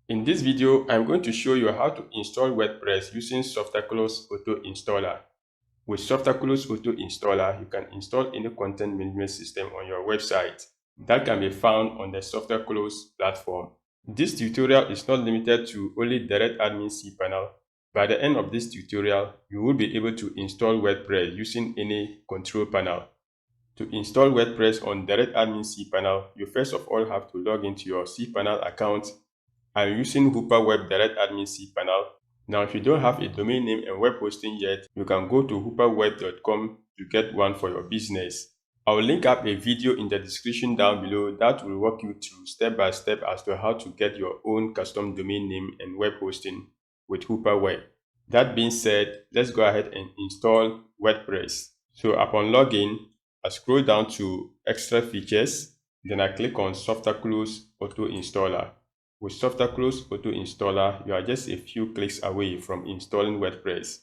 In this video, I'm going to show you how to install WordPress using Softaculous Auto Installer. With Softaculous Auto Installer, you can install any content management system on your website that can be found on the Softaculous platform. This tutorial is not limited to only Direct Admin cPanel. By the end of this tutorial, you will be able to install WordPress using any control panel. To install WordPress on Direct Admin cPanel, you first of all have to log into your cPanel account. I'm using Hooper Web Direct Admin cPanel. Now, if you don't have a domain name and web hosting yet, you can go to hooperweb.com to get one for your business. I'll link up a video in the description down below that will walk you through step by step as to how to get your own custom domain name and web hosting with Hooper Web. That being said, let's go ahead and install WordPress. So upon login, I scroll down to Extra Features, then I click on Softaculous Auto Installer. With Softaculous Auto Installer, you are just a few clicks away from installing WordPress.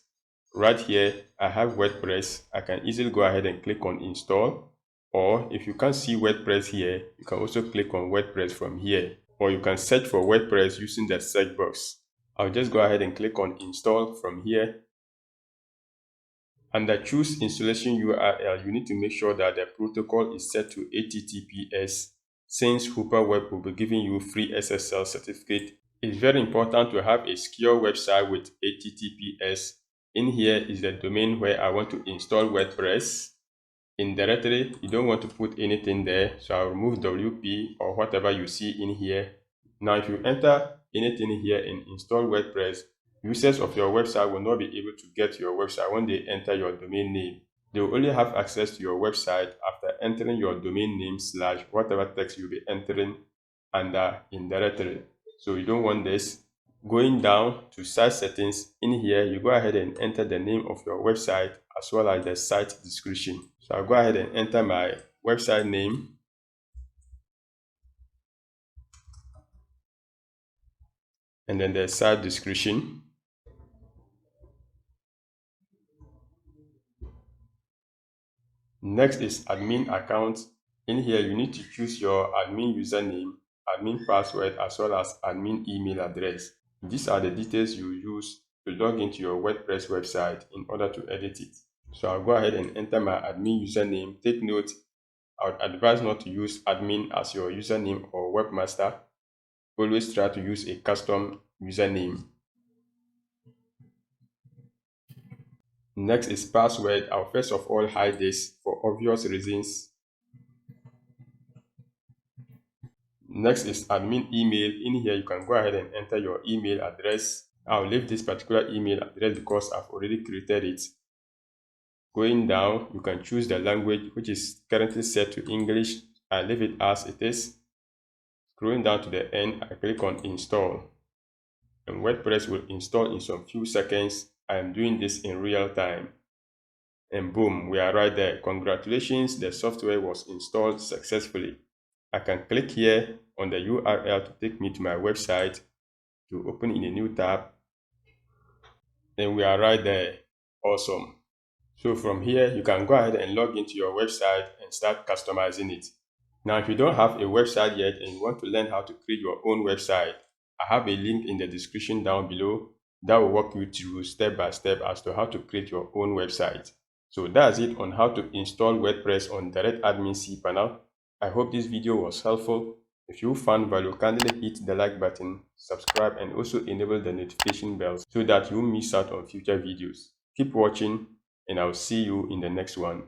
Right here, I have WordPress. I can easily go ahead and click on Install. Or if you can't see WordPress here, you can also click on WordPress from here. Or you can search for WordPress using the search box. I'll just go ahead and click on Install from here. Under Choose Installation URL, you need to make sure that the protocol is set to HTTPS. Since Hooper Web will be giving you free SSL certificate, it's very important to have a secure website with HTTPS. In here is the domain where I want to install WordPress. In directory, you don't want to put anything there, so I'll remove WP or whatever you see in here. Now, if you enter anything here and install WordPress, users of your website will not be able to get your website when they enter your domain name. They will only have access to your website after entering your domain name / whatever text you'll be entering under in directory. So you don't want this. Going down to site settings, in here you go ahead and enter the name of your website as well as the site description. So I'll go ahead and enter my website name. And then the site description. Next is admin account. In here, you need to choose your admin username, admin password, as well as admin email address. These are the details you use to log into your WordPress website in order to edit it. So I'll go ahead and enter my admin username. Take note, I would advise not to use admin as your username or webmaster. Always try to use a custom username. Next is password. I'll first of all hide this for obvious reasons. Next is admin email. In here, you can go ahead and enter your email address. I'll leave this particular email address because I've already created it. Going down, you can choose the language, which is currently set to English. I leave it as it is. Scrolling down to the end, I click on install. And WordPress will install in some few seconds. I am doing this in real time. And boom, we are right there. Congratulations, the software was installed successfully. I can click here on the URL to take me to my website to open in a new tab. And we are right there. Awesome. So from here, you can go ahead and log into your website and start customizing it. Now, if you don't have a website yet and you want to learn how to create your own website, I have a link in the description down below that will walk you through step by step as to how to create your own website. So that's it on how to install WordPress on Direct Admin cPanel. I hope this video was helpful. If you found value, kindly hit the like button, subscribe, and also enable the notification bell so that you won't miss out on future videos. Keep watching, and I'll see you in the next one.